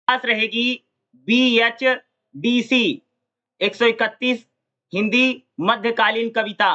Class रहेगी BHDC 131 Hindi मध्यकालीन कविता।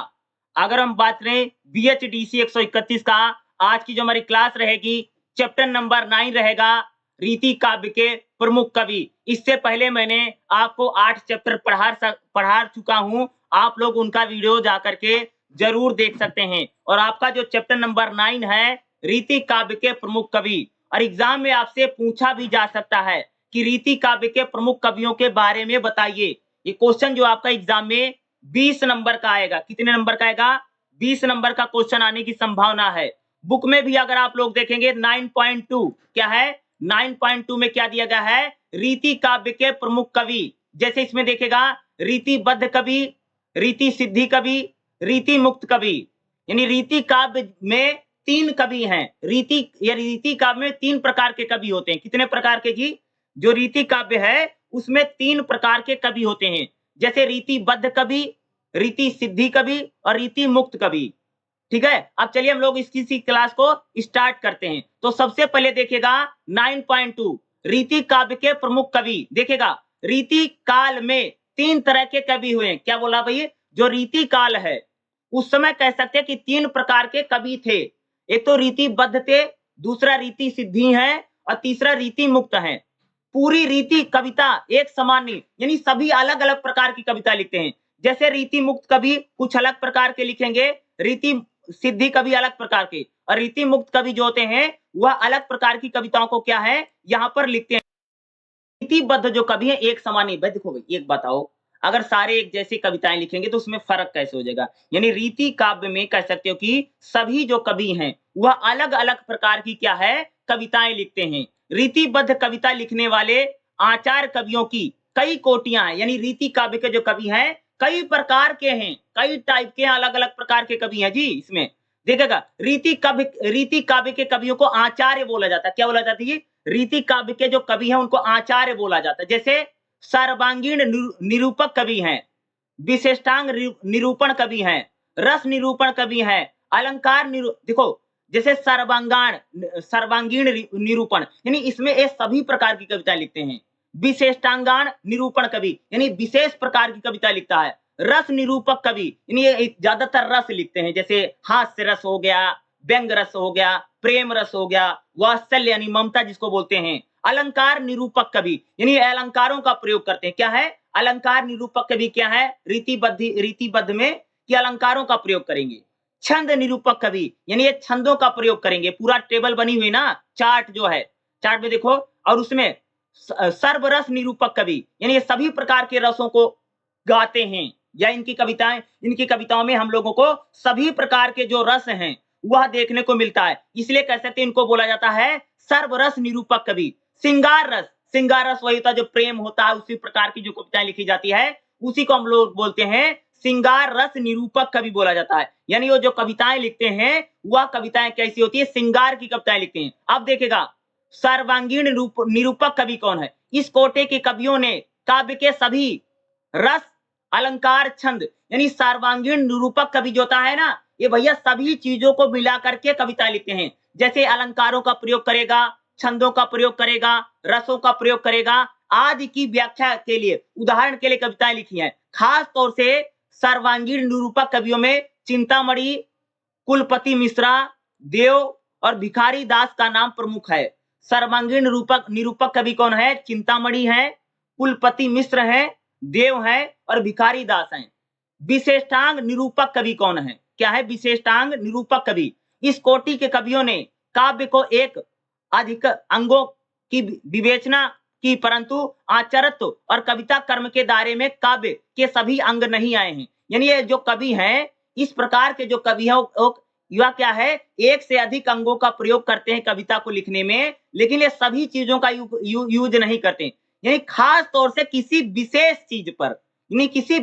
अगर हम बात करें BHDC 131 का, आज की जो हमारी क्लास रहेगी चैप्टर नंबर 9 रहेगा रीति काव्य के प्रमुख कवि। इससे पहले मैंने आपको 8 चैप्टर पढ़ा चुका हूं, आप लोग उनका वीडियो जाकर के जरूर देख सकते हैं। और आपका जो चैप्टर नंबर 9 है रीति काव्य के प्रमुख कवि, और एग्जाम में आपसे पूछा भी जा सकता है कि रीति काव्य के प्रमुख कवियों के बारे में बताइए। ये क्वेश्चन जो आपका एग्जाम में 20 नंबर का आएगा। कितने नंबर का आएगा? 20 नंबर का क्वेश्चन आने की संभावना है। बुक में भी अगर आप लोग देखेंगे 9.2 क्या है, 9.2 में क्या दिया गया है, रीति काव्य के प्रमुख कवि। जैसे इसमें देखेगा रीतिबद्ध कवि, रीति सिद्धि कवि, रीति मुक्त कवि। यानी रीति काव्य में 3 कवि हैं। रीति काव्य में 3 प्रकार के कवि होते हैं। कितने प्रकार के जी? जो रीति काव्य है उसमें 3 प्रकार के कवि होते हैं। जैसे रीतिबद्ध कवि, रीति सिद्धि कवि और रीति मुक्त कवि। ठीक है, अब चलिए हम लोग इसकी क्लास को स्टार्ट करते हैं। तो सबसे पहले देखिएगा 9.2 रीति काव्य के प्रमुख कवि। देखिएगा रीति काल में 3 तरह के कवि हुए। क्या बोला भाई? जो रीति काल है उस समय कह सकते हैं कि 3 प्रकार के कवि थे। एक तो रीतिबद्ध थे, दूसरा रीति सिद्धि है और तीसरा रीति मुक्त है। पूरी रीति कविता एक समान नहीं, यानी सभी अलग अलग प्रकार की कविता लिखते हैं। जैसे रीति मुक्त कवि कुछ अलग प्रकार के लिखेंगे, रीति सिद्धि कवि अलग प्रकार के, और रीति मुक्त कवि जो होते हैं वह अलग प्रकार की कविताओं को क्या है यहाँ पर लिखते हैं। रीतिबद्ध जो कवि है एक समान नहीं। भाई देखो भाई, एक बताओ, अगर सारे एक जैसी कविताएं लिखेंगे तो उसमें फर्क कैसे हो जाएगा? यानी रीति काव्य में कह सकते हो कि सभी जो कवि हैं वह अलग अलग प्रकार की क्या है कविताएं लिखते हैं। रीतिबद्ध कविता लिखने वाले आचार्य कवियों की कई कोटियां हैं। यानी रीति काव्य के जो कवि हैं कई प्रकार के हैं, कई टाइप के अलग अलग प्रकार के कवि हैं जी। इसमें देखिएगा रीति काव्य के कवियों को आचार्य बोला जाता है। क्या बोला जाता है? रीति काव्य के जो कवि हैं उनको आचार्य बोला जाता है। जैसे सर्वांगीण निरूपक कवि हैं, विशेषांग निरूपण कवि हैं, रस निरूपण कवि हैं, अलंकार देखो जैसे सर्वांगीण निरूपण, यानी इसमें ये सभी प्रकार की कविता लिखते हैं। विशेषांगान निरूपण कवि यानी विशेष प्रकार की कविता लिखता है। रस निरूपक कवि यानी ये ज्यादातर रस लिखते हैं, जैसे हास्य रस हो गया, व्यंग रस हो गया, प्रेम रस हो गया, वात्सल्य यानी ममता जिसको बोलते हैं। अलंकार निरूपक कवि यानी अलंकारों का प्रयोग करते हैं। क्या है? अलंकार निरूपक कवि क्या है रीतिबद्ध में कि अलंकारों का प्रयोग करेंगे। छंद निरूपक कवि यानी ये छंदों का प्रयोग करेंगे। पूरा टेबल बनी हुई ना, चार्ट जो है, चार्ट में देखो, और उसमें सर्वरस निरूपक कवि यानी ये सभी प्रकार के रसों को गाते हैं। या इनकी कविताओं में हम लोगों को सभी प्रकार के जो रस हैं वह देखने को मिलता है। इसलिए कह सकते हैं इनको बोला जाता है सर्वरस निरूपक कवि। श्रृंगार रस वही होता है जो प्रेम होता है, उसी प्रकार की जो कविताएं लिखी जाती है उसी को हम लोग बोलते हैं श्रृंगार रस निरूपक कवि बोला जाता है। यानी वो जो कविताएं लिखते हैं वह कविताएं कैसी होती है? श्रृंगार की कविताएं लिखते हैं। अब देखेगा सर्वांगीण निरूपक कवि कौन है? इस कोटे के कवियों ने काव्य के सभी रस, अलंकार, छंद यानी सर्वांगीण निरूपक कवि जो होता है ना, ये भैया सभी चीजों को मिला करके कविता लिखते हैं। जैसे अलंकारों का प्रयोग करेगा, छंदों का प्रयोग करेगा, रसों का प्रयोग करेगा, आदि की व्याख्या के लिए उदाहरण के लिए कविताएं लिखी हैं। खास तौर से सर्वांगीण निरूपक कवियों में चिंतामणि, कुलपति मिश्रा, देव और भिखारी दास का नाम प्रमुख है। सर्वांगीण निरूपक कवि कौन है? चिंतामणि है, कुलपति मिश्र है, देव है और भिखारी दास हैं। विशेषांग निरूपक कवि कौन है? क्या है? विशेषांग निरूपक कवि। इस कोटि के कवियों ने काव्य को एक अधिक अंगों की विवेचना की, परंतु आचरत्व और कविता कर्म के दायरे में काव्य के सभी अंग नहीं आए हैं। यानी ये जो कवि हैं, इस प्रकार के जो कवि है यह क्या है, एक से अधिक अंगों का प्रयोग करते हैं कविता को लिखने में, लेकिन ये सभी चीजों का यूज नहीं करते। यानी खास तौर से किसी विशेष चीज पर, यानी किसी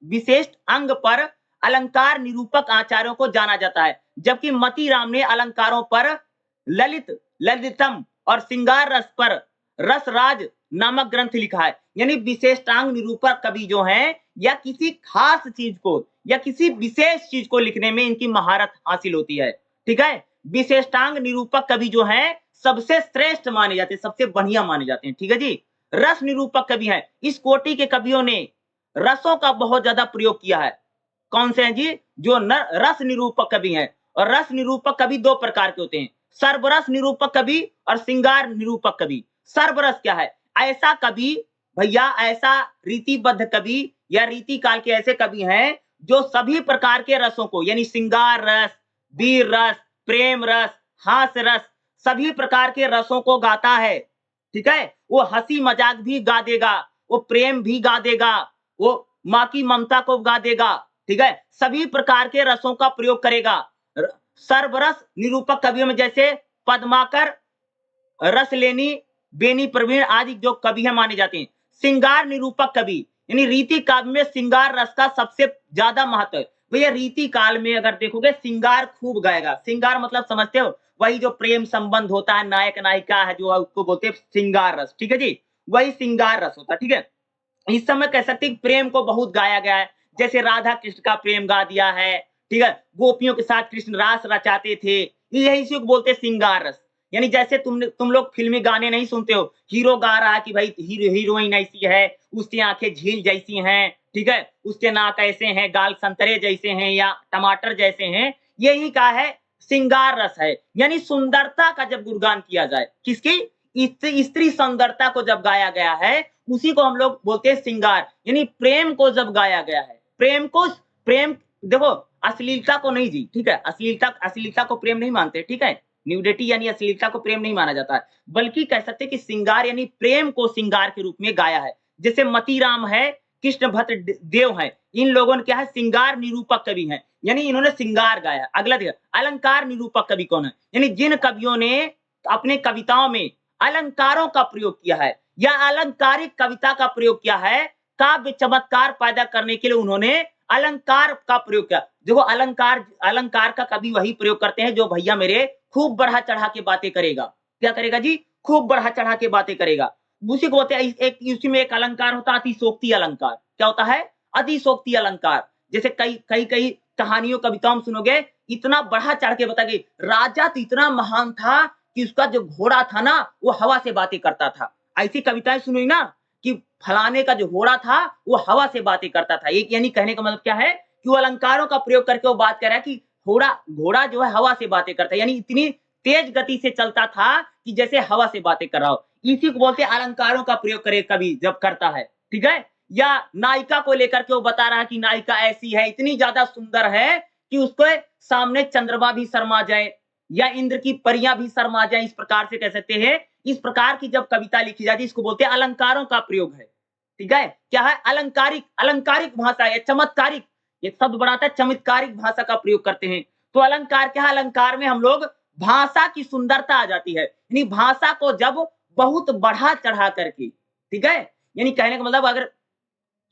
विशेष अंग पर अलंकार निरूपक आचार्यों को जाना जाता है। जबकि मतीराम ने अलंकारों पर ललितम और श्रृंगार रस पर रसराज नामक ग्रंथ लिखा है। यानी विशेषांग निरूपक कवि जो हैं या किसी खास चीज को या किसी विशेष चीज को लिखने में इनकी महारत हासिल होती है। ठीक है, विशेषांग निरूपक कवि जो हैं सबसे श्रेष्ठ माने जाते हैं, सबसे बढ़िया माने जाते हैं। ठीक है जी। रस निरूपक कवि हैं। इस कोटि के कवियों ने रसों का बहुत ज्यादा प्रयोग किया है। कौन से हैं जी? जो रस निरूपक कवि हैं। और रस निरूपक कवि दो प्रकार के होते हैं, सर्वरस निरूपक कवि और श्रृंगार निरूपक कवि। सर्वरस क्या है? ऐसा कवि भैया, ऐसा रीतिबद्ध कवि या रीति काल के ऐसे कवि हैं जो सभी प्रकार के रसों को, यानी श्रृंगार रस, वीर रस, प्रेम रस, हास्य रस, सभी प्रकार के रसों को गाता है। ठीक है? वो हंसी मजाक भी गा देगा, वो प्रेम भी गा देगा, वो माँ की ममता को गा देगा। ठीक है? सभी प्रकार के रसों का प्रयोग करेगा। सर्वरस निरूपक कवियों में जैसे पद्माकर, रसलेनी, बेनी प्रवीण आदि जो कवि हैं माने जाते हैं। श्रृंगार निरूपक कवि, यानी रीति काव्य में श्रृंगार रस का सबसे ज्यादा महत्व है। भैया रीति काल में अगर देखोगे श्रृंगार खूब गाएगा। श्रृंगार मतलब समझते हो? वही जो प्रेम संबंध होता है, नायक नायिका है, जो उसको बोलते हैं श्रृंगार रस। ठीक है जी, वही श्रृंगार रस होता है। ठीक है, इस समय कह सकते हैं प्रेम को बहुत गाया गया है, जैसे राधा कृष्ण का प्रेम गा दिया है। ठीक है, गोपियों के साथ कृष्ण रास रचाते थे, यही इसी को बोलते हैं श्रृंगार रस। यानी जैसे तुम लोग फिल्मी गाने नहीं सुनते हो, हीरो गा रहा है कि भाई हीरोइन ऐसी है, उसकी आंखें झील जैसी हैं, ठीक है, उसके नाक ऐसे हैं, गाल संतरे जैसे हैं या टमाटर जैसे हैं, यही का है श्रृंगार रस है। यानी सुंदरता का जब गुणगान किया जाए, किसकी? स्त्री सौंदर्यता को जब गाया गया है, उसी को हम लोग बोलते हैं श्रृंगार। यानी प्रेम को जब गाया गया है, प्रेम देखो, अश्लीलता को नहीं जी। ठीक है, अश्लीलता को प्रेम नहीं मानते। ठीक है, न्यूडिटी यानी अश्लीलता को प्रेम नहीं माना जाता है, बल्कि कह सकते हैं कि श्रृंगार यानी प्रेम को श्रृंगार के रूप में गाया है। जैसे मतीराम है, कृष्ण भट्ट देव है, इन लोगों ने क्या है? श्रृंगार निरूपक कवि हैं, यानी इन्होंने श्रृंगार गाया। अगला देखिए, अलंकार निरूपक कवि कौन है? यानी जिन कवियों ने अपने कविताओं में अलंकारों का प्रयोग किया है या अलंकारिक कविता का प्रयोग किया है, काव्य चमत्कार पैदा करने के लिए उन्होंने अलंकार का प्रयोग किया। देखो, अलंकार का कवि वही प्रयोग करते हैं जो भैया मेरे खूब बढ़ा चढ़ा के बातें करेगा। क्या करेगा जी? खूब बढ़ा चढ़ा के बातें करेगा। उसी को बोलते हैं, एक उसी में एक अलंकार होता है अतिशोक्ति अलंकार। क्या होता है? अतिशोक्ति अलंकार। जैसे कई कहानियों कविताओं में सुनोगे, इतना बढ़ा चढ़ के बताएंगे, राजा तो इतना महान था कि उसका जो घोड़ा था ना, वो हवा से बातें करता था। ऐसी कविताएं सुनी ना कि फलाने का जो घोड़ा था वो हवा से बातें करता था। एक यानी कहने का मतलब क्या है कि वो अलंकारों का प्रयोग करके वो बात कर रहा है कि घोड़ा जो है हवा से बातें करता है, यानी इतनी तेज गति से चलता था कि जैसे हवा से बातें कर रहा हो। इसी को बोलते हैं अलंकारों का प्रयोग करे कवि जब करता है। ठीक है, या नायिका को लेकर के वो बता रहा है कि नायिका ऐसी है, इतनी ज्यादा सुंदर है कि उसको सामने चंद्रमा भी शर्मा जाए या इंद्र की परियां भी शर्मा जाए, इस प्रकार से कह सकते हैं। इस प्रकार की जब कविता लिखी जाती है, इसको बोलते हैं अलंकारों का प्रयोग है। ठीक है, क्या है? अलंकारिक भाषा या चमत्कारिक, ये शब्द बनाता है, चमत्कारिक भाषा का प्रयोग करते हैं। तो अलंकार क्या है? अलंकार में हम लोग भाषा की सुंदरता आ जाती है, यानी भाषा को जब बहुत बढ़ा चढ़ा करके, ठीक है, यानी कहने का मतलब अगर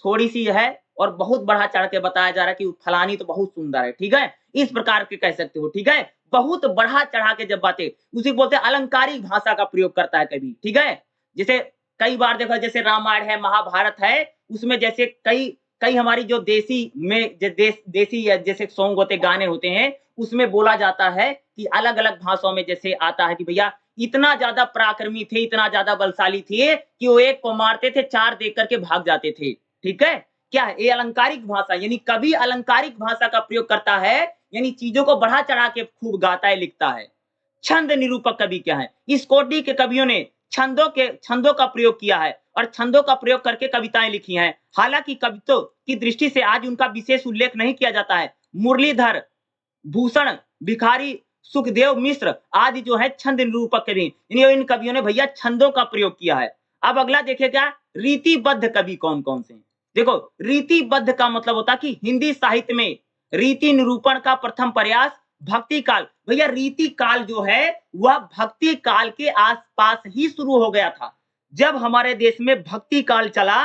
थोड़ी सी है और बहुत बढ़ा चढ़ के बताया जा रहा है कि फलानी तो बहुत सुंदर है। ठीक है, इस प्रकार के कह सकते हो। ठीक है, बहुत बढ़ा चढ़ा के जब बातें, उसी बोलते हैं अलंकारिक भाषा का प्रयोग करता है कवि। ठीक है, जैसे कई बार देखो, जैसे रामायण है, महाभारत है, उसमें जैसे कई कई हमारी जो देसी या जैसे सॉन्ग होते, गाने होते हैं, उसमें बोला जाता है कि अलग अलग भाषाओं में जैसे आता है कि भैया इतना ज्यादा पराक्रमी थे, इतना ज्यादा बलशाली थे कि वो एक को मारते थे, चार देख करके भाग जाते थे। ठीक है, क्या है? ये अलंकारिक भाषा, यानी कवि अलंकारिक भाषा का प्रयोग करता है, यानी चीजों को बढ़ा चढ़ा के खूब गाता है, लिखता है। छंद निरूपक कवि क्या है? इस कोटि के कवियों ने छंदों का प्रयोग किया है और छंदों का प्रयोग करके कविताएं लिखी हैं। हालांकि कवित्व की दृष्टि से आज उनका विशेष उल्लेख नहीं किया जाता है। मुरलीधर, भूषण, भिखारी, सुखदेव मिश्र आदि जो है छंद निरूपक कवि, इन कवियों ने भैया छंदों का प्रयोग किया है। अब अगला देखिए, क्या रीतिबद्ध कवि कौन कौन से हैं? देखो, रीतिबद्ध का मतलब होता है कि हिंदी साहित्य में रीति निरूपण का प्रथम प्रयास भक्ति काल। भैया रीति काल जो है वह भक्ति काल के आसपास ही शुरू हो गया था। जब हमारे देश में भक्ति काल चला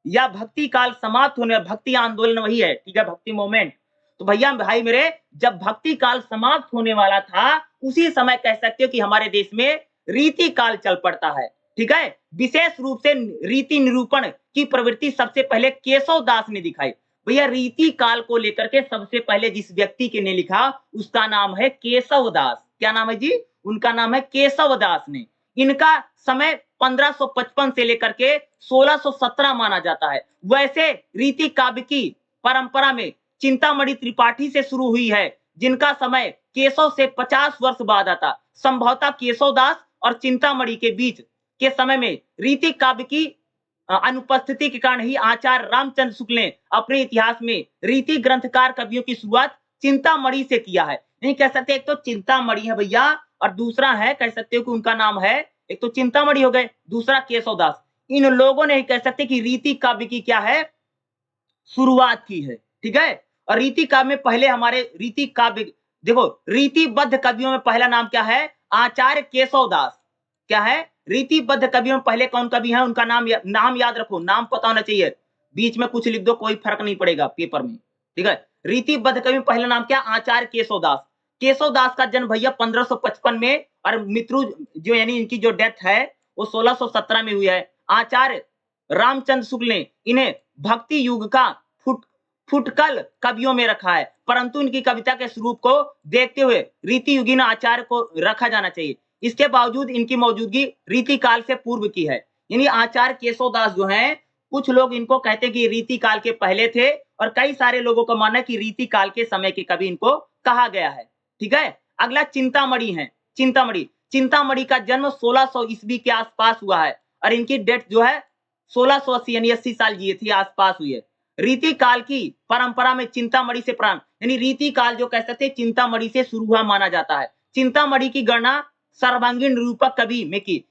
या भक्ति काल समाप्त होने, भक्ति आंदोलन वही है, ठीक है, भक्ति मूवमेंट। तो भैया भाई मेरे, जब भक्ति काल समाप्त होने वाला था, उसी समय कह सकते हो कि हमारे देश में रीति काल चल पड़ता है। ठीक है, विशेष रूप से रीति निरूपण की प्रवृत्ति सबसे पहले केशव दास ने दिखाई। भैया रीति काल को लेकर के सबसे पहले जिस व्यक्ति के ने लिखा, उसका नाम है केशव दास। क्या नाम है जी? उनका नाम है केशव दास ने। इनका समय 1555 से लेकर के 1617 माना जाता है। वैसे रीति काव्य की परंपरा में चिंतामणि त्रिपाठी से शुरू हुई है, जिनका समय केशव से 50 वर्ष बाद आता। संभवतः केशव दास और चिंतामणि के बीच के समय में रीति काव्य की अनुपस्थिति के कारण ही आचार्य रामचंद्र शुक्ल ने अपने इतिहास में रीति ग्रंथकार कवियों की शुरुआत चिंतामणि से किया है। नहीं कह सकते, एक तो चिंतामणि है भैया और दूसरा है कह सकते हो कि उनका नाम है, एक तो चिंतामणि हो गए, दूसरा केशव दास। इन लोगों ने ही कह सकते कि रीति काव्य की क्या है, शुरुआत की है। ठीक है, और रीति काव्य में पहले हमारे रीति काव्य देखो, रीतिबद्ध कवियों में पहला नाम क्या है, आचार्य केशव दास। क्या है, रीतिबद्ध कवियों में पहले कौन कवि है, उनका नाम याद रखो, नाम पता होना चाहिए, बीच में कुछ लिख दो कोई फर्क नहीं पड़ेगा पेपर में। ठीक है, रीतिबद्ध कवि में पहला नाम क्या, आचार्य केशव दास। केशव दास का जन्म भैया 1555 में और मृत्यु जो यानी इनकी जो डेथ है वो 1617 में हुई है। आचार्य रामचंद्र शुक्ल ने इन्हें भक्ति युग का फुटकल कवियों में रखा है, परंतु इनकी कविता के स्वरूप को देखते हुए रीति युगीन आचार्य को रखा जाना चाहिए। इसके बावजूद इनकी मौजूदगी रीति काल से पूर्व की है। यानी आचार्य केशव दास जो हैं, कुछ लोग इनको कहते हैं कि रीति काल के पहले थे और कई सारे लोगों का मानना है कि रीति काल के समय के कवि इनको कहा गया है। ठीक है, अगला चिंतामणि है। चिंतामणि का जन्म 1600 ईस्वी के आसपास हुआ है और इनकी डेथ जो है 1680 यानी 80 साल जिए थी आसपास हुई है। रीति काल की परंपरा में चिंतामणि से प्रारंभ, यानी रीति काल जो कह सकते हैं चिंतामणि से शुरू हुआ माना जाता है। चिंतामणि की गणना सर्वांगीण निरूपक कवि में की,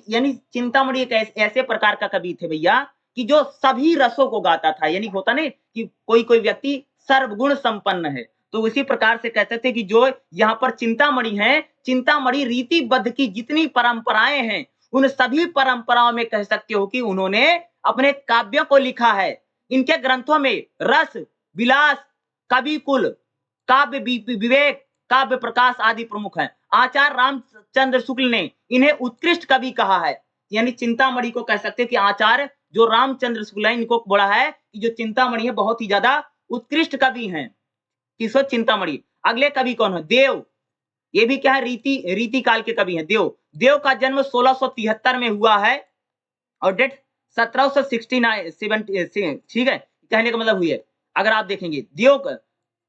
यानी चिंतामणि एक ऐसे प्रकार का कवि थे भैया कि जो सभी रसों को गाता था। यानी होता नहीं कि कोई व्यक्ति सर्वगुण संपन्न है, तो उसी प्रकार से कह सकते हैं कि जो यहाँ पर चिंतामणि है, चिंतामणि रीतिबद्ध की जितनी परंपराएं हैं उन सभी परंपराओं में कह सकते हो कि उन्होंने अपने काव्यों को लिखा है। इनके ग्रंथों में रस, विलास, कवि कुल, काव्य विवेक, काव्य प्रकाश आदि प्रमुख हैं। आचार्य रामचंद्र शुक्ल ने इन्हें उत्कृष्ट कवि कहा है। यानी चिंतामणि को कह सकते हैं कि आचार्य जो रामचंद्र शुक्ल है, इनको बोला है कि जो चिंतामणि है बहुत ही ज्यादा उत्कृष्ट कवि हैं। किसो चिंतामणि। अगले कवि कौन है, देव। ये भी क्या है, रीति काल के कवि हैं। देव का जन्म 1673 में हुआ है और डेट 1769 ठीक है, कहने का मतलब हुई है। अगर आप देखेंगे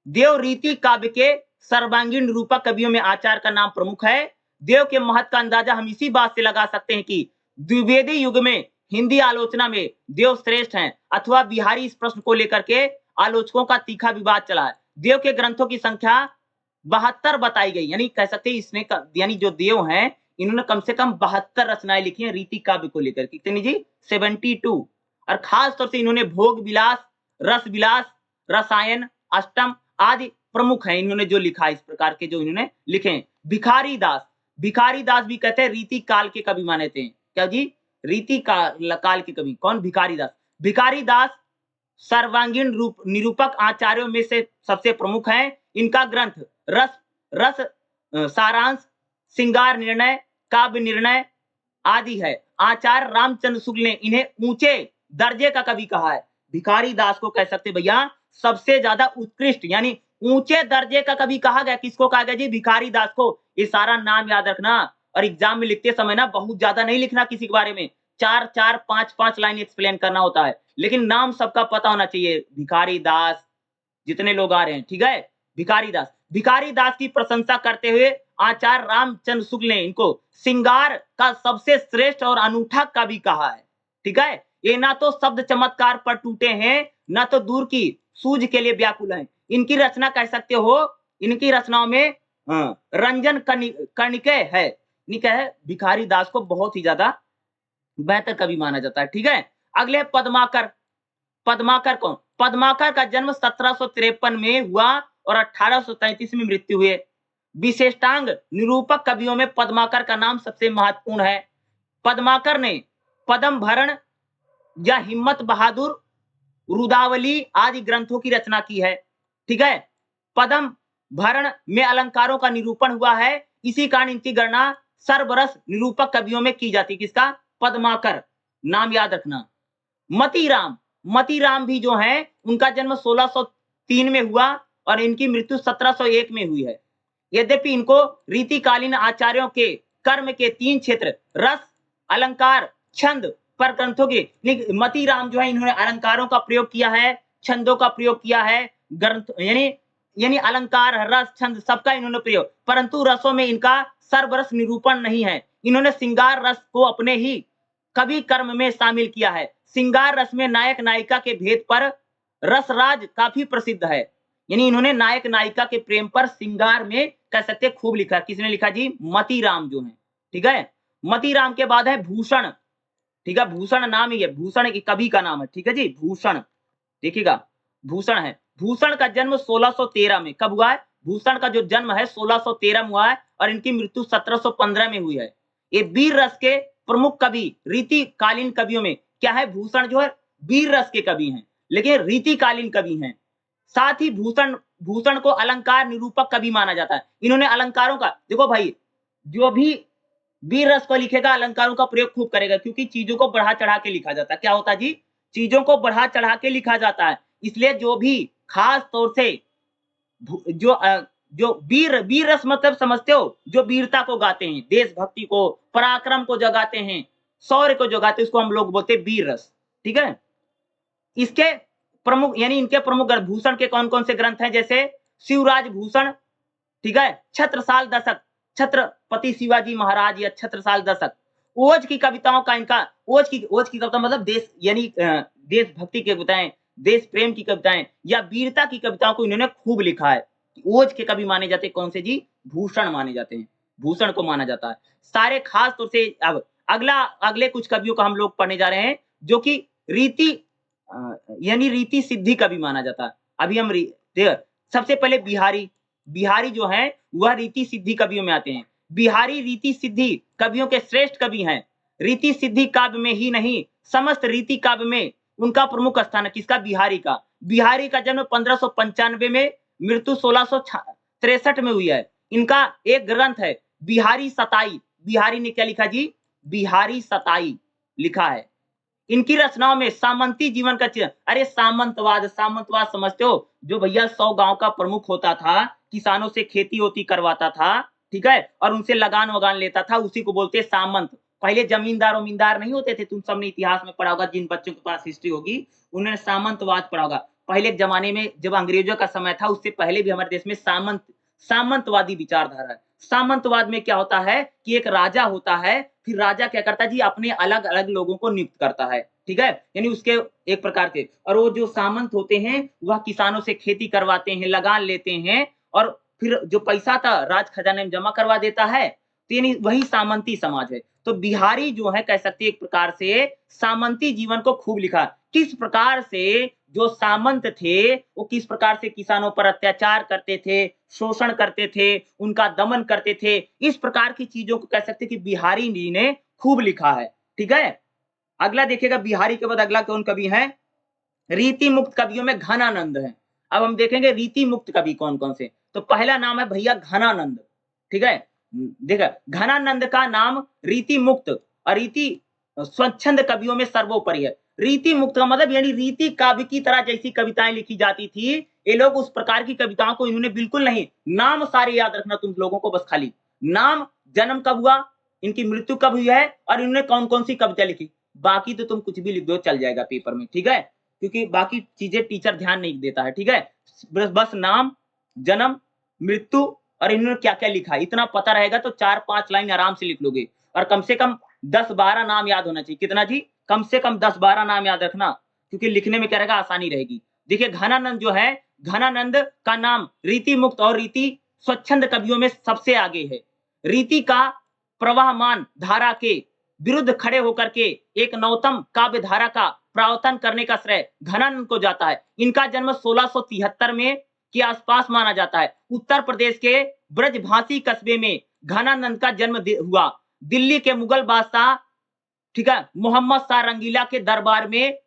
देव रीति काव्य के सर्वांगीण निरूपक कवियों में आचार्य का नाम प्रमुख है। देव के महत्व का अंदाजा हम इसी बात से लगा सकते हैं कि द्विवेदी युग में हिंदी आलोचना में देव श्रेष्ठ हैं अथवा बिहारी। इस प्रश्न को लेकर के आलोचकों का तीखा विवाद चला है। देव के ग्रंथों की संख्या 72 बताई गई, यानी कह सकते हैं इसने यानी जो देव हैं इन्होंने कम से कम 72 रचनाएं लिखी हैं रीति काव्य को लेकर। कितनी जी, 72। और खास तौर से इन्होंने भोग विलास, रस विलास, रसायन, अष्टम आदि प्रमुख हैं इन्होंने जो लिखा है। इस प्रकार के जो इन्होंने लिखे हैं। भिखारी दास भी कहते हैं रीति काल के कवि माने थे। क्या जी, रीति काल के कवि कौन, भिखारी दास सर्वांगीण निरूपक आचार्यों में से सबसे प्रमुख हैं। इनका ग्रंथ रस सारांश, श्रृंगार निर्णय, काव्य निर्णय आदि है। आचार्य रामचंद्र शुक्ल ने इन्हें ऊंचे दर्जे का कवि कहा है। भिखारी दास को कह सकते भैया सबसे ज्यादा उत्कृष्ट यानी ऊंचे दर्जे का कवि कहा गया। किसको कहा गया जी, भिखारी दास को। ये सारा नाम याद रखना और एग्जाम में लिखते समय ना बहुत ज्यादा नहीं लिखना किसी के बारे में, 4-4, 5-5 लाइन एक्सप्लेन करना होता है, लेकिन नाम सबका पता होना चाहिए। भिखारी दास जितने लोग आ रहे हैं, ठीक है, भिखारी दास की प्रशंसा करते हुए आचार्य रामचंद्र शुक्ल ने इनको श्रृंगार का सबसे श्रेष्ठ और अनूठा कवि कहा है। ठीक है, ये ना तो शब्द चमत्कार पर टूटे हैं, ना तो दूर की सूझ के लिए व्याकुल हैं। इनकी रचना कह सकते हो, इनकी रचनाओं में रंजन कर्णिके है। भिखारी दास को बहुत ही ज्यादा बेहतर कवि माना जाता है। ठीक है, अगले पद्माकर कौन, पद्माकर का जन्म 1753 में हुआ और 1833 में मृत्यु हुई। विशेषांग निरूपक कवियों में पद्माकर का नाम सबसे महत्वपूर्ण है। पद्माकर ने पद्म भरण या हिम्मत बहादुर, रुदावली आदि ग्रंथों की रचना की है। ठीक है, पद्म भरण में अलंकारों का निरूपण हुआ है, इसी कारण इनकी गणना सर्वरस निरूपक कवियों में की जाती है। किसका, पद्माकर, नाम याद रखना। मतीराम भी जो है उनका जन्म 1603 में हुआ और इनकी मृत्यु 1701 में हुई है। यद्यपि इनको रीतिकालीन आचार्यों के कर्म के 3 क्षेत्र रस, अलंकार, छंद पर ग्रंथों के मतीराम जो है इन्होंने अलंकारों का प्रयोग किया है, छंदों का प्रयोग किया है, ग्रंथ यानी अलंकार, रस, छंद सबका इन्होंने प्रयोग, परंतु रसों में इनका सर्वरस निरूपण नहीं है। इन्होंने श्रृंगार रस को अपने ही कवि कर्म में शामिल किया है। श्रृंगार रस में नायक नायिका के भेद पर रसराज काफी प्रसिद्ध है। यानी इन्होंने नायक नायिका के प्रेम पर श्रृंगार में कह सकते खूब लिखा। किसने लिखा जी? मतीराम जो है, ठीक है। मतीराम के बाद है भूषण, ठीक है, भूषण नाम ही है, भूषण की कवि का नाम है, ठीक है जी, भूषण। देखिएगा भूषण है, भूषण का जन्म 1613 में कब हुआ है? भूषण का जो जन्म है 1613 में हुआ है और इनकी मृत्यु 1715 में हुई है। ये वीर रस के प्रमुख कवि, रीतिकालीन कवियों में क्या है? भूषण जो है वीर रस के कवि हैं, लेकिन रीतिकालीन कवि हैं। साथ ही भूषण को अलंकार निरूपक कवि माना जाता है। इन्होंने अलंकारों का, देखो भाई, जो भी वीर रस को लिखेगा अलंकारों का प्रयोग खूब करेगा, क्योंकि चीजों को बढ़ा चढ़ा के लिखा जाता है। क्या होता है जी? चीजों को बढ़ा चढ़ा के लिखा जाता है। इसलिए जो भी खास तौर से जो वीर रस मतलब समझते हो, जो वीरता को गाते हैं, देशभक्ति को, पराक्रम को जगाते हैं, शौर्य को जगाते हैं, उसको हम लोग बोलते हैं वीर रस, ठीक है। इसके प्रमुख यानी इनके प्रमुख भूषण के कौन कौन से ग्रंथ हैं? जैसे शिवराज भूषण, ठीक है, छत्रसाल दशक, छत्रपति शिवाजी महाराज या छत्रसाल दशक, ओज की कविताओं का इनका, ओज की कविता मतलब देश यानी देशभक्ति की कविताएं, देश प्रेम की कविताएं या वीरता की कविताओं को इन्होंने खूब लिखा है। ओज के कवि माने जाते हैं कौन से जी? भूषण माने जाते हैं, भूषण को माना जाता है। सारे खास तौर से अब अगले कुछ कवियों का हम लोग पढ़ने जा रहे हैं, जो कि रीति यानी रीति सिद्धि कवि माना जाता है। अभी हम सबसे पहले बिहारी जो है वह रीति सिद्धि कवियों में आते हैं। बिहारी रीति सिद्धि कवियों के श्रेष्ठ कवि हैं। रीति सिद्धि काव्य में ही नहीं, समस्त रीति काव्य में उनका प्रमुख स्थान है। किसका? बिहारी का। बिहारी का जन्म 1595 में, मृत्यु 1663 में हुई है। इनका एक ग्रंथ है बिहारी सताई। बिहारी ने क्या लिखा जी? बिहारी सताई लिखा है। इनकी रचनाओं में सामंती जीवन का चित्र, अरे सामंतवाद समझते हो? जो भैया 100 गांव का प्रमुख होता था, किसानों से खेती होती करवाता था, ठीक है, और उनसे लगान वगान लेता था, उसी को बोलते सामंत। पहले जमींदार वमींदार नहीं होते थे, तुम सबने इतिहास में पढ़ा होगा, जिन बच्चों के पास हिस्ट्री होगी उन्होंने सामंतवाद पढ़ा होगा। पहले के जमाने में जब अंग्रेजों का समय था, उससे पहले भी हमारे देश में सामंतवादी विचारधारा है। सामंतवाद में क्या होता है कि एक राजा होता है, फिर राजा क्या करता है जी? अपने अलग अलग लोगों को नियुक्त करता है, ठीक है, यानी उसके एक प्रकार के, और वो जो सामंत होते हैं वह किसानों से खेती करवाते हैं, लगान लेते हैं, और फिर जो पैसा था राज खजाने में जमा करवा देता है, तो यानी वही सामंती समाज है। तो बिहारी जो है कह सकते एक प्रकार से सामंती जीवन को खूब लिखा। किस प्रकार से जो सामंत थे वो किस प्रकार से किसानों पर अत्याचार करते थे, शोषण करते थे, उनका दमन करते थे, इस प्रकार की चीजों को कह सकते कि बिहारी जी ने खूब लिखा है, ठीक है। अगला देखिएगा, बिहारी के बाद अगला कौन कवि है? रीति मुक्त कवियों में घनानंद है। अब हम देखेंगे रीति मुक्त कवि कौन कौन से। तो पहला नाम है भैया घनानंद, ठीक है। देखा, घनानंद का नाम रीति मुक्त और रीति स्वच्छंद कवियों में सर्वोपरि है। रीति मुक्त का मतलब यानी रीति काव्य की तरह जैसी कविताएं लिखी जाती थी, ये लोग उस प्रकार की कविताओं को इन्होंने बिल्कुल नहीं, नाम सारे याद रखना तुम लोगों को, बस खाली नाम, जन्म कब हुआ, इनकी मृत्यु कब हुई है, और इन्होंने कौन कौन सी कविता लिखी। बाकी तो तुम कुछ भी लिख दो, चल जाएगा पेपर में, ठीक है, क्योंकि बाकी चीजें टीचर ध्यान नहीं देता है, ठीक है। बस नाम, जन्म, मृत्यु और इन्होंने क्या क्या लिखा, इतना पता रहेगा तो 4-5 लाइन आराम से लिख लोगे। और कम से कम 10-12 नाम याद होना चाहिए। कितना जी? कम से कम 10-12 नाम याद रखना, क्योंकि लिखने में क्या रहेगा, आसानी रहेगी। देखिए घनानंद जो है, घनानंद का नाम रीति मुक्त और रीति स्वच्छंद कवियों में सबसे आगे है। रीति का प्रवाहमान धारा के विरुद्ध खड़े होकर के एक नवतम काव्य धारा का प्रावतन करने का श्रेय घनानंद को जाता है। इनका जन्म 1673 में के आसपास माना जाता है। उत्तर प्रदेश के ब्रजभाषी कस्बे में घनानंद का जन्म हुआ। दिल्ली के मुगल बादशाह, ठीक है, मोहम्मद शाह रंगीला के दरबार में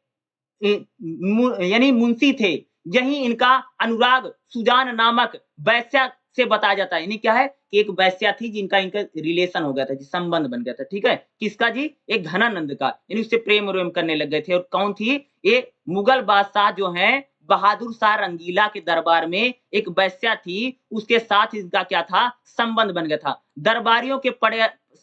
यानी मुंशी थे। यही इनका अनुराग सुजान नामक वैश्या से बताया जाता है। यानी क्या है कि एक वैश्या थी जिनका इनका रिलेशन हो गया था, संबंध बन गया था, ठीक है। किसका जी? एक घनानंद का, यानी उससे प्रेम करने लग गए थे। और कौन थी? ये मुगल बादशाह जो है बहादुर शाह रंगीला के दरबार में एक वैश्या थी, उसके साथ इसका क्या था, संबंध बन गया था। दरबारियों के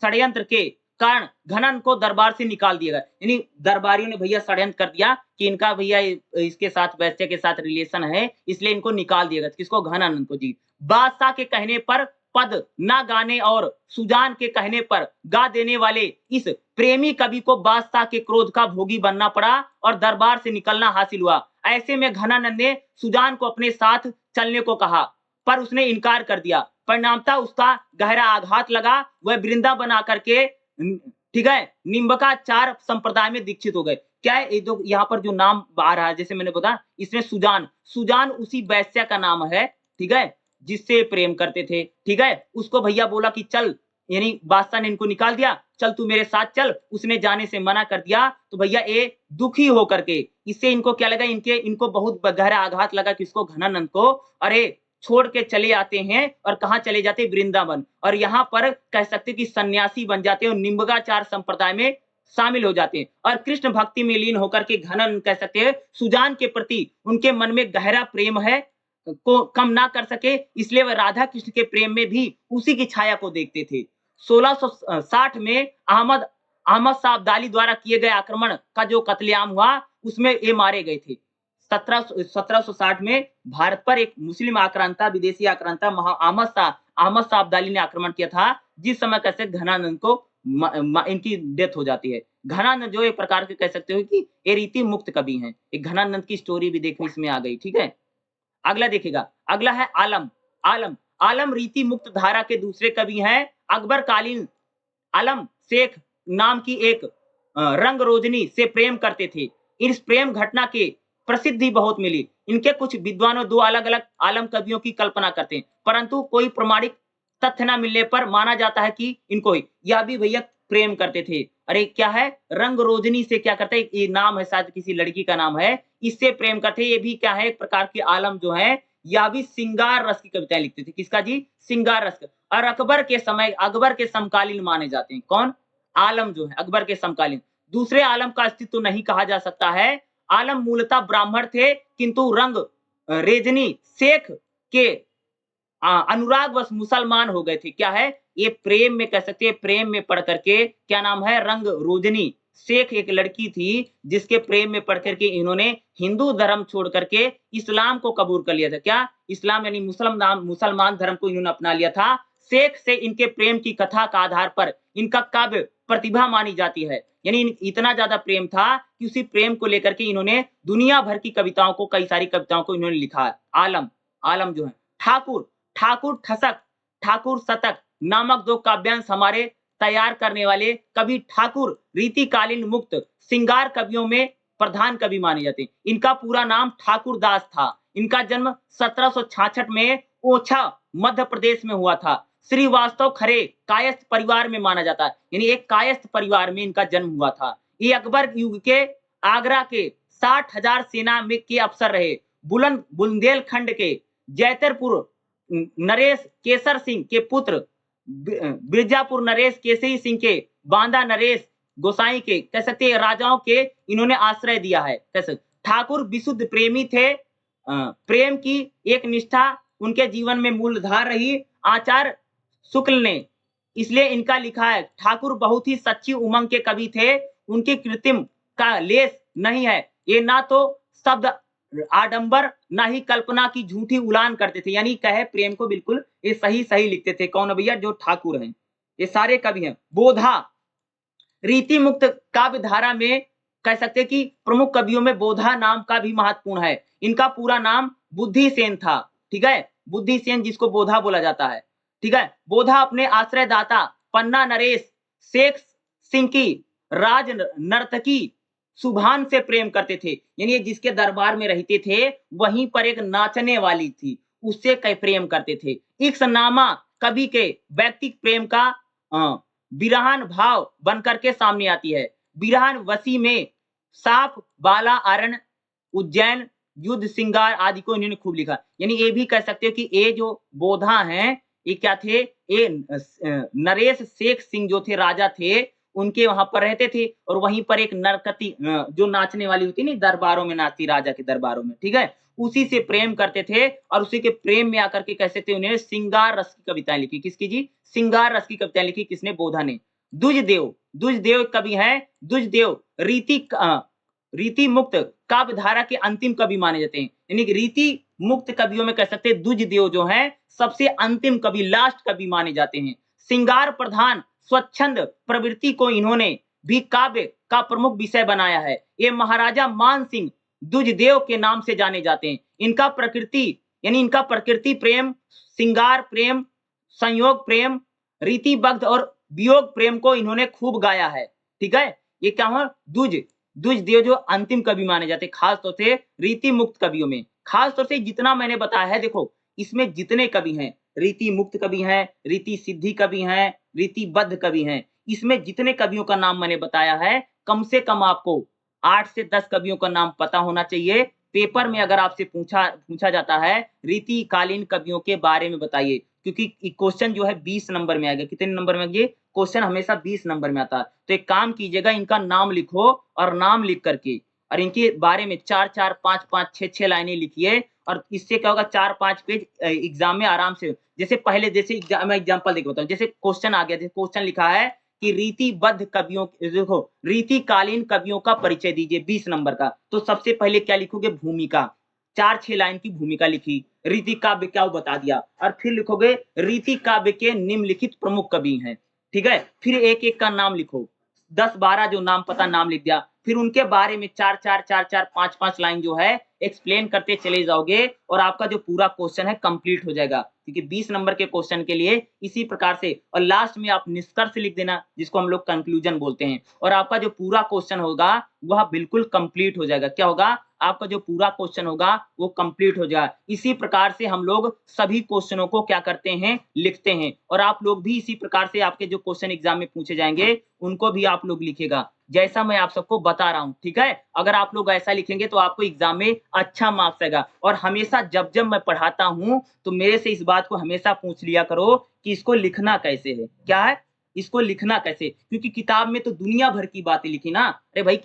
षड्यंत्र के कारण घनन को दरबार से निकाल दिया गया। यानी दरबारियों ने भैया षड्यंत्र कर दिया कि इनका भैया इसके साथ वैश्य के साथ रिलेशन है, इसलिए इनको निकाल दिया गया। किसको, घनानंद को जी। बादशाह के कहने पर पद ना गाने और सुजान के कहने पर गा देने वाले इस प्रेमी कवि को बादशाह के क्रोध का भोगी बनना पड़ा और दरबार से निकलना हासिल हुआ। ऐसे में घनानंद ने सुजान को अपने साथ चलने को कहा, पर उसने इनकार कर दिया। परिणामतः उसका गहरा आघात लगा। वह वृंदावन आकर के, ठीक है, निम्बकाचार संप्रदाय में दीक्षित हो गए। क्या है, ये जो यहाँ पर जो नाम आ रहा है, जैसे मैंने बताया, इसमें सुजान, सुजान उसी वैश्या का नाम है, ठीक है, जिससे प्रेम करते थे। ठीक है, उसको भैया बोला कि चल, यानी बादशाह ने इनको निकाल दिया, चल तू मेरे साथ चल। उसने जाने से मना कर दिया। तो भैया ये दुखी होकर के, इससे इनको क्या लगा, इनको बहुत गहरा आघात लगा, किसको, घनानंद को। अरे छोड़ के चले आते हैं, और कहाँ चले जाते, वृंदावन, और यहाँ पर कह सकते कि सन्यासी बन जाते हैं और निम्बकाचार संप्रदाय में शामिल हो जाते हैं। और कृष्ण भक्ति में लीन होकर के घनानंद कह सकते हैं सुजान के प्रति उनके मन में गहरा प्रेम है को कम ना कर सके, इसलिए वह राधा कृष्ण के प्रेम में भी उसी की छाया को देखते थे। 1660 में अहमद शाह अब्दाली द्वारा किए गए आक्रमण का जो कत्लेआम हुआ, उसमें ये मारे गए थे। 1760 में भारत पर एक मुस्लिम आक्रांता, विदेशी आक्रांता अहमद शाह अब्दाली ने आक्रमण किया था, जिस समय कैसे घनानंद को इनकी डेथ हो जाती है। घनानंद जो एक प्रकार के कह सकते हो कि ये रीति मुक्त कवि हैं। एक घनानंद की स्टोरी भी देखो इसमें आ गई। ठीक है, अगला देखिएगा, अगला है आलम। आलम रीति मुक्त धारा के दूसरे कवि हैं। अकबर कालीन आलम शेख नाम की एक रंग रोजनी से प्रेम करते थे। इस प्रेम घटना के प्रसिद्धि बहुत मिली। इनके कुछ विद्वानों दो अलग अलग आलम कवियों की कल्पना करते हैं, परंतु कोई प्रमाणिक तथ्य न मिलने पर माना जाता है कि इनको यह भी भैया प्रेम करते थे। अरे क्या है, रंग रोजनी से क्या करते हैं, ये नाम है, शायद किसी लड़की का नाम है, इससे प्रेम करते। ये भी क्या है, एक प्रकार के आलम जो है, यह भी श्रृंगार रस की कविताएं लिखते थे। किसका जी, श्रृंगार रस। और अकबर के समकालीन माने जाते हैं। कौन, आलम जो है अकबर के समकालीन। दूसरे आलम का अस्तित्व नहीं कहा जा सकता है। आलम मूलतः ब्राह्मण थे, किंतु रंग रेजनी शेख के अनुरागवश मुसलमान हो गए थे। क्या है, ये प्रेम में कह सकते हैं, प्रेम में पढ़ करके, क्या नाम है, रंग रोजनी शेख एक लड़की थी, जिसके प्रेम में पढ़ करके इन्होंने हिंदू धर्म छोड़ करके इस्लाम को कबूल कर लिया था। क्या, इस्लाम यानी मुसलमान धर्म को इन्होंने अपना लिया था। शेख से इनके प्रेम की कथा का आधार पर इनका काव्य प्रतिभा मानी जाती है। यानी इतना ज्यादा प्रेम था कि उसी प्रेम को लेकर के इन्होंने दुनिया भर की कविताओं को, कई सारी कविताओं को इन्होंने लिखा है। आलम जो है। ठाकुर ठसक, ठाकुर शतक नामक दो काव्यांश हमारे तैयार करने वाले कवि ठाकुर रीतिकालीन मुक्त श्रृंगार कवियों में प्रधान कवि माने जाते हैं। इनका पूरा नाम ठाकुर दास था। इनका जन्म 1766 में ओछा मध्य प्रदेश में हुआ था। श्रीवास्तव खरे कायस्थ परिवार में माना जाता है, यानी एक कायस्थ परिवार में इनका जन्म हुआ था। ये अकबर युग के आगरा के 60,000 सेना में के अफसर रहे। बुंदेलखंड के जैतरपुर नरेश केसर सिंह के पुत्र, बिरजापुर नरेश केसरी सिंह के, बांदा नरेश गोसाई के, कह सकते हैं राजाओं के इन्होंने आश्रय दिया है। कैसे, ठाकुर विशुद्ध प्रेमी थे। प्रेम की एक निष्ठा उनके जीवन में मूलधार रही। आचार्य शुक्ल ने इसलिए इनका लिखा है, ठाकुर बहुत ही सच्ची उमंग के कवि थे। उनकी कृत्रिम का लेस नहीं है। ये ना तो शब्द आडंबर, ना ही कल्पना की झूठी उलान करते थे। यानी कहे प्रेम को बिल्कुल ये सही लिखते थे। कौन भैया, जो ठाकुर हैं, ये सारे कवि हैं। बोधा रीति मुक्त काव्य धारा में कह सकते कि प्रमुख कवियों में बोधा नाम का भी महत्वपूर्ण है। इनका पूरा नाम बुद्धि सेन था। ठीक है, बुद्धि सेन जिसको बोधा बोला जाता है। ठीक है, बोधा अपने आश्रयदाता पन्ना नरेश शेख सिंह की राज नर्तकी सुभान से प्रेम करते थे। यानी जिसके दरबार में रहते थे, वहीं पर एक नाचने वाली थी, उससे कई प्रेम करते थे। इक्सनामा कवि के व्यक्तिक प्रेम का बिरहान भाव बनकर के सामने आती है। बिरहान वसी में साफ बाला अरण उज्जैन युद्ध श्रृंगार आदि को इन्होंने खूब लिखा। यानी ये भी कह सकते हो कि ये जो बोधा हैं, ये क्या थे, ये नरेश शेख सिंह जो थे, राजा थे, उनके वहां पर रहते थे और वहीं पर एक नरकती जो नाचने वाली होती नहीं, दरबारों में नाचती, राजा के दरबारों में, ठीक है, उसी से प्रेम करते थे और उसी के प्रेम में आकर के कैसे थे, उन्होंने श्रृंगार रस की कविताएं लिखी। किसकी जी? श्रृंगार रस की कविताएं लिखी। किसने? बोधा ने। दुजदेव, दुजदेव कवि हैं। दुजदेव रीति मुक्त काव्य धारा के अंतिम कवि माने जाते हैं। यानी कि रीति मुक्त कवियों में कह सकते हैं दुजदेव जो हैं सबसे अंतिम कवि, लास्ट कवि माने जाते हैं। श्रृंगार प्रधान स्वच्छंद प्रवृत्ति को इन्होंने भी काव्य का प्रमुख विषय बनाया है। ये महाराजा मान सिंह दुजदेव के नाम से जाने जाते हैं। इनका प्रकृति प्रेम, श्रृंगार प्रेम, संयोग प्रेम, रीतिबद्ध और वियोग प्रेम को इन्होंने खूब गाया है। ठीक है, ये क्या हुआ? दुजदेव जो अंतिम कवि माने जाते, खास तौर से रीति मुक्त कवियों में। खास तौर से जितना मैंने बताया है, देखो इसमें जितने कवि हैं, रीति मुक्त कवि हैं, रीति सिद्धि कवि हैं, रीतिबद्ध कवि हैं, इसमें जितने कवियों का नाम मैंने बताया है, कम से कम आपको 8 से 10 कवियों का नाम पता होना चाहिए। पेपर में अगर आपसे पूछा जाता है रीति कालीन कवियों के बारे में बताइए, क्योंकि क्वेश्चन जो है 20 नंबर में आएगा। कितने नंबर में? ये क्वेश्चन हमेशा 20 नंबर में आता है। तो एक काम कीजिएगा, इनका नाम लिखो और नाम लिख करके और इनके बारे में 4-4, 5-5, 6-6 लाइनें लिखिए और इससे क्या होगा, 4-5 पेज एग्जाम में आराम से। जैसे पहले मैं एग्जांपल देके बताऊं, जैसे क्वेश्चन आ गया, जैसे क्वेश्चन लिखा है कि रीतिबद्ध कवियों, देखो रीतिकालीन कवियों का परिचय दीजिए 20 नंबर का। तो सबसे पहले क्या लिखोगे? भूमिका, 4-6 लाइन की भूमिका लिखी। रीति काव्य क्या बता दिया और फिर लिखोगे रीति काव्य के निम्नलिखित प्रमुख कवि हैं। ठीक है, फिर एक एक का नाम लिखो, 10-12 जो नाम पता नाम लिख दिया, फिर उनके बारे में 4-4, 5-5 लाइन जो है एक्सप्लेन करते चले जाओगे और आपका जो पूरा क्वेश्चन है कंप्लीट हो जाएगा। क्योंकि 20 नंबर के क्वेश्चन के लिए इसी प्रकार से, और लास्ट में आप निष्कर्ष लिख देना जिसको हम लोग कंक्लूजन बोलते हैं, और आपका जो पूरा क्वेश्चन होगा वह बिल्कुल कंप्लीट हो जाएगा। क्या होगा? आपका जो पूरा क्वेश्चन होगा वो कंप्लीट हो जाएगा। इसी प्रकार से हम लोग सभी क्वेश्चनों को क्या करते हैं? लिखते हैं। और आप लोग भी इसी प्रकार से आपके जो क्वेश्चन एग्जाम में पूछे जाएंगे उनको भी आप लोग लिखेगा, जैसा मैं आप सबको बता रहा हूं। ठीक है, अगर आप लोग ऐसा लिखेंगे तो आपको एग्जाम में अच्छा मार्क्स आएगा। और हमेशा जब मैं पढ़ाता हूं तो मेरे से इस बात को हमेशा पूछ लिया करो कि इसको लिखना कैसे है। क्या है? इसको लिखना कैसे? क्योंकि किताब में तो दुनिया भर की बातें लिखी ना। अरे भाई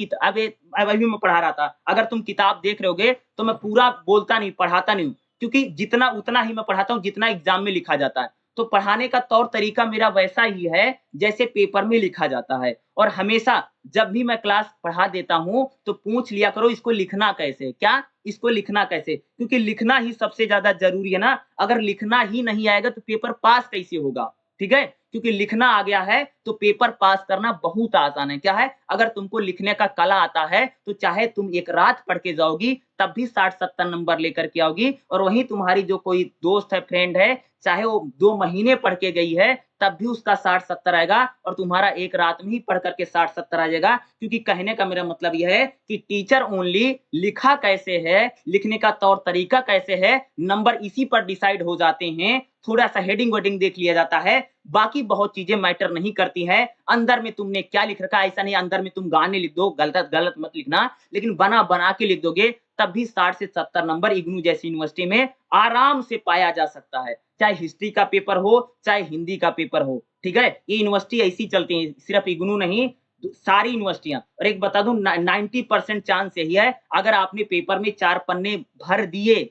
अभी मैं पढ़ा रहा था, अगर तुम किताब देख रहे होगे तो मैं पूरा बोलता नहीं, पढ़ाता नहीं हूँ, क्योंकि जितना उतना ही मैं पढ़ाता हूँ जितना एग्जाम में लिखा जाता है। तो पढ़ाने का तौर तरीका मेरा वैसा ही है जैसे पेपर में लिखा जाता है। और हमेशा जब भी मैं क्लास पढ़ा देता हूं तो पूछ लिया करो इसको लिखना कैसे। क्या? इसको लिखना कैसे? क्योंकि लिखना ही सबसे ज्यादा जरूरी है ना। अगर लिखना ही नहीं आएगा तो पेपर पास कैसे होगा? ठीक है, क्योंकि लिखना आ गया है तो पेपर पास करना बहुत आसान है। क्या है? अगर तुमको लिखने का कला आता है तो चाहे तुम एक रात पढ़ के जाओगी तब भी 60-70 नंबर लेकर के आओगी। और वहीं तुम्हारी जो कोई दोस्त है, फ्रेंड है, चाहे वो 2 महीने पढ़ के गई है तब भी उसका 60-70 आएगा और तुम्हारा एक रात में ही पढ़ करके 60-70 आ जाएगा। क्योंकि कहने का मेरा मतलब यह है कि टीचर ओनली लिखा कैसे है, लिखने का तौर तरीका कैसे है, नंबर इसी पर डिसाइड हो जाते हैं। थोड़ा सा हेडिंग वेडिंग देख लिया जाता है, बाकी बहुत चीजें मैटर नहीं करती है। अंदर में तुमने क्या लिख रखा है ऐसा नहीं, अंदर में तुम गाने लिख दो, गलत मत लिखना, लेकिन बना के लिख दोगे तब भी 60 से 70 नंबर इग्नू जैसी यूनिवर्सिटी में आराम से पाया जा सकता है। चाहे हिस्ट्री का पेपर हो, चाहे हिंदी का पेपर हो। ठीक है, ये यूनिवर्सिटी ऐसी चलती है, सिर्फ इग्नू नहीं, सारी यूनिवर्सिटियां। और एक बता दूं, 90% चांस यही है, अगर आपने पेपर में 4 पन्ने भर दिए,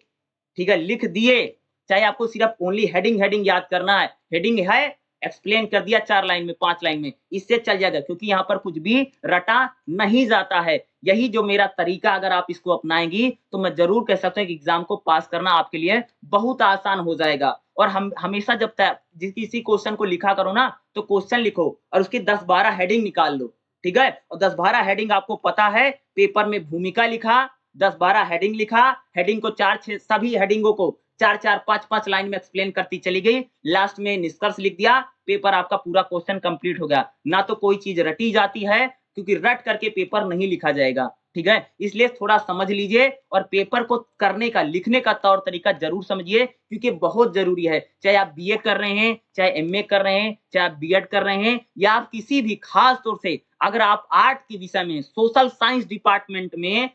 ठीक है, लिख दिए, चाहे आपको सिर्फ ओनली हेडिंग याद करना है, हेडिंग है एक्सप्लेन कर दिया 4 लाइन में, 5 लाइन में, इससे चल जाएगा। क्योंकि यहाँ पर कुछ भी रटा नहीं जाता है। यही जो मेरा तरीका अगर आप इसको अपनाएंगी तो मैं जरूर कह सकता हूँ कि एग्जाम को पास करना आपके लिए बहुत आसान हो जाएगा। और हम हमेशा जब किसी क्वेश्चन को लिखा करो ना तो क्वेश्चन लिखो और उसकी 10-12 हेडिंग निकाल लो। ठीक है, और 10-12 हेडिंग आपको पता है, पेपर में भूमिका लिखा, 10-12 हेडिंग लिखा, हेडिंग को 4-6 सभी हेडिंगों को 4-4, 5-5 लाइन में एक्सप्लेन करती चली गई, लास्ट में निष्कर्ष लिख दिया, पेपर आपका पूरा क्वेश्चन कंप्लीट हो गया। ना तो कोई चीज रटी जाती है, क्योंकि रट करके पेपर नहीं लिखा जाएगा। ठीक है, इसलिए थोड़ा समझ लीजिए और पेपर को करने का, लिखने का तौर तरीका जरूर समझिए, क्योंकि बहुत जरूरी है। चाहे आप बीए कर रहे हैं, चाहे एमए कर रहे हैं, चाहे आप बीएड कर रहे हैं, या आप किसी भी, खास तौर से अगर आप आर्ट के विषय में, सोशल साइंस डिपार्टमेंट में,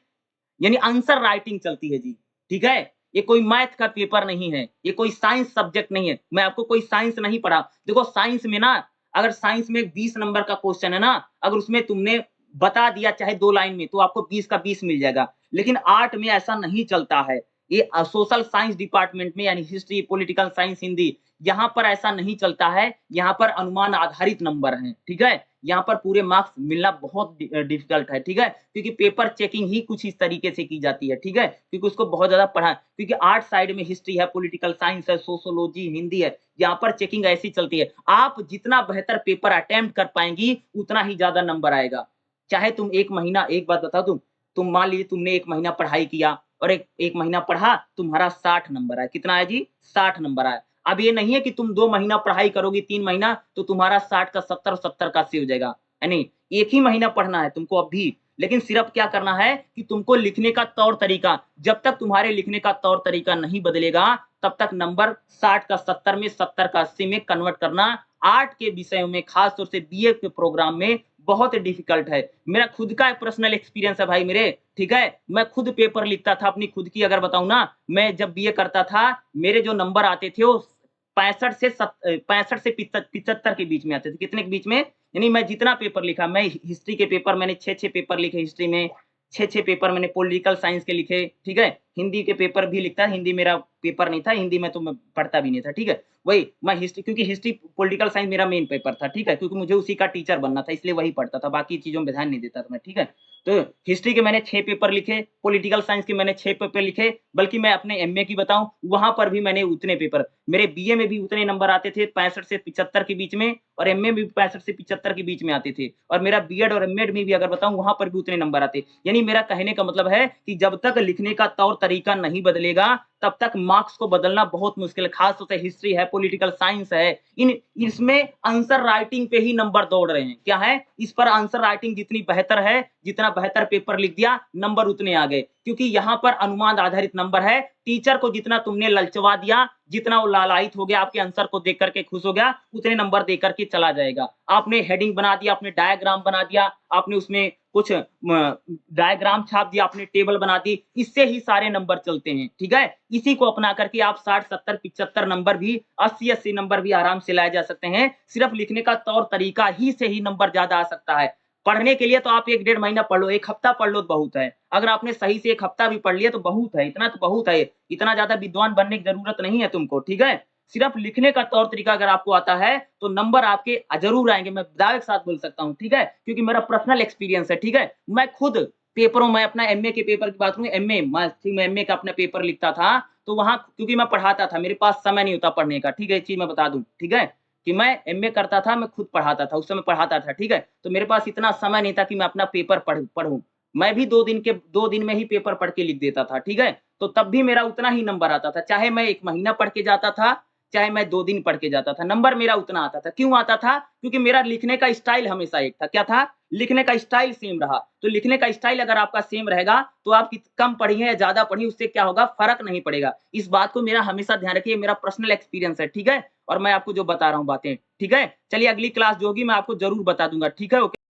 यानी आंसर राइटिंग चलती है जी। ठीक है, ये कोई मैथ का पेपर नहीं है, ये कोई साइंस सब्जेक्ट नहीं है। मैं आपको कोई साइंस नहीं पढ़ा। देखो साइंस में ना अगर साइंस में 20 नंबर का क्वेश्चन है ना, अगर उसमें तुमने बता दिया चाहे 2 लाइन में, तो आपको 20 का 20 मिल जाएगा। लेकिन आर्ट में ऐसा नहीं चलता है। ये सोशल साइंस डिपार्टमेंट में यानी हिस्ट्री, पॉलिटिकल साइंस, हिंदी, यहाँ पर ऐसा नहीं चलता है। यहाँ पर अनुमान आधारित नंबर हैं, ठीक है? यहाँ पर पूरे मार्क्स मिलना बहुत डिफिकल्ट है, ठीक है? क्योंकि पेपर चेकिंग ही कुछ इस तरीके से की जाती है, ठीक है? क्योंकि उसको बहुत ज़्यादा पढ़ा, क्योंकि आर्ट साइड में हिस्ट्री है, पॉलिटिकल साइंस है, सोशियोलॉजी, हिंदी है, यहाँ पर चेकिंग ऐसी चलती है। आप जितना बेहतर पेपर अटेम्प्ट कर पाएँगी, उतना ही ज़्यादा नंबर आएगा। चाहे तुम 1 महीना, एक बात बता दूँ, तुम मान लीजिए तुमने 1 महीना पढ़ाई किया और एक महीना पढ़ा, तुम्हारा 60 नंबर आया। कितना आया जी? 60 नंबर आया। अब ये नहीं है कि तुम 2 महीना पढ़ाई करोगी, 3 महीना, तो तुम्हारा 60 का 70, 70 का 80 हो जाएगा। नहीं, एक ही महीना पढ़ना है तुमको अब भी, लेकिन सिर्फ क्या करना है कि तुमको लिखने का तौर तरीका, जब तक तुम्हारे लिखने का तौर तरीका नहीं बदलेगा, तब तक नंबर 60 का 70 में, 70 का 80 में कन्वर्ट करना आर्ट के विषयों में, खास तौर से बीए के प्रोग्राम में बहुत डिफिकल्ट है। मेरा खुद का एक पर्सनल एक्सपीरियंस है भाई मेरे, ठीक है? मैं खुद पेपर लिखता था, अपनी खुद की अगर बताऊँ ना, मैं जब बीए करता था, मेरे जो नंबर आते थे वो 65 से 75 के बीच में आते थे। कितने के बीच में? यानी मैं जितना पेपर लिखा, मैं हिस्ट्री के पेपर मैंने 6-6 पेपर लिखे हिस्ट्री में, 6-6 पेपर मैंने पॉलिटिकल साइंस के लिखे, ठीक है? हिंदी के पेपर भी लिखता, हिंदी मेरा पेपर नहीं था, हिंदी में तो मैं पढ़ता भी नहीं था, ठीक है? वही मैं हिस्ट्री, क्योंकि हिस्ट्री पॉलिटिकल साइंस मेरा मेन पेपर था, ठीक है? क्योंकि मुझे उसी का टीचर बनना था, इसलिए वही पढ़ता था, बाकी चीज़ों में ध्यान नहीं देता था मैं, ठीक है? तो हिस्ट्री के मैंने 6 पेपर लिखे, पॉलिटिकल साइंस के मैंने 6 पेपर लिखे, बल्कि मैं अपने एमए की बताऊँ, वहाँ पर भी मैंने उतने पेपर, मेरे बीए में भी उतने नंबर आते थे 65 से 75 के बीच में, और एमए में भी 65 से 75 के बीच में आते थे, और मेरा बीएड और एमएड में भी अगर बताऊँ, वहाँ पर भी उतने नंबर आते। यानी मेरा कहने का मतलब है कि जब तक लिखने का तौर तरीका नहीं बदलेगा, तब तक मार्क्स को बदलना बहुत मुश्किल है। खास तौर से हिस्ट्री है, पॉलिटिकल साइंस है, इसमें आंसर राइटिंग पे ही नंबर दौड़ रहे हैं। क्या है? इस पर आंसर राइटिंग जितनी बेहतर है, जितना बेहतर पेपर लिख दिया, नंबर उतने आ गए। क्योंकि यहाँ पर अनुमान आधारित नंबर है। टीचर को जितना तुमने ललचवा दिया, जितना वो लालायित हो गया, आपके आंसर को देख करके खुश हो गया, उतने नंबर दे करके चला जाएगा। आपने हेडिंग बना दिया, आपने डायग्राम बना दिया, आपने उसमें कुछ डायग्राम छाप दिया, आपने टेबल बना दी, इससे ही सारे नंबर चलते हैं, ठीक है? इसी को अपना करके आप 60, 70, 75 नंबर भी, 80, 80 नंबर भी आराम से लाए जा सकते हैं। सिर्फ लिखने का तौर तरीका ही से ही नंबर ज्यादा आ सकता है। पढ़ने के लिए तो आप 1 डेढ़ महीना पढ़ लो, 1 हफ्ता पढ़ लो तो बहुत है। अगर आपने सही से 1 हफ्ता भी पढ़ लिया तो बहुत है, इतना तो बहुत है। इतना ज्यादा विद्वान बनने की जरूरत नहीं है तुमको, ठीक है? सिर्फ लिखने का तौर तरीका अगर आपको आता है, तो नंबर आपके जरूर आएँगे, मैं दावे के साथ बोल सकता हूँ, ठीक है? क्योंकि मेरा पर्सनल एक्सपीरियंस है, ठीक है? मैं खुद पेपरों में, अपना एमए के पेपर की बात करूँ, मैं एमए का अपना पेपर लिखता था, तो वहाँ क्योंकि मैं पढ़ाता था, मेरे पास समय नहीं होता पढ़ने का, ठीक है? एक चीज़ मैं बता दूँ, ठीक है? कि मैं एमए करता था, मैं खुद पढ़ाता था, उस समय पढ़ाता था, ठीक है? तो मेरे पास इतना समय नहीं था कि मैं अपना पेपर पढ़ूँ। मैं भी 2 दिन में ही पेपर पढ़ के लिख देता था, ठीक है? तो तब भी मेरा उतना ही नंबर आता था, चाहे मैं 1 महीना पढ़ के जाता था, चाहे मैं 2 दिन पढ़ के जाता था, नंबर मेरा उतना आता था। क्यों आता था? क्योंकि मेरा लिखने का स्टाइल हमेशा एक था। क्या था? लिखने का स्टाइल सेम रहा। तो लिखने का स्टाइल अगर आपका सेम रहेगा, तो आप कम पढ़िए या ज़्यादा पढ़िए, उससे क्या होगा, फ़र्क नहीं पड़ेगा। इस बात को मेरा हमेशा ध्यान रखिए, मेरा पर्सनल एक्सपीरियंस है, ठीक है? और मैं आपको जो बता रहा हूँ बातें, ठीक है? चलिए अगली क्लास जो होगी मैं आपको ज़रूर बता दूँगा, ठीक है? ओके।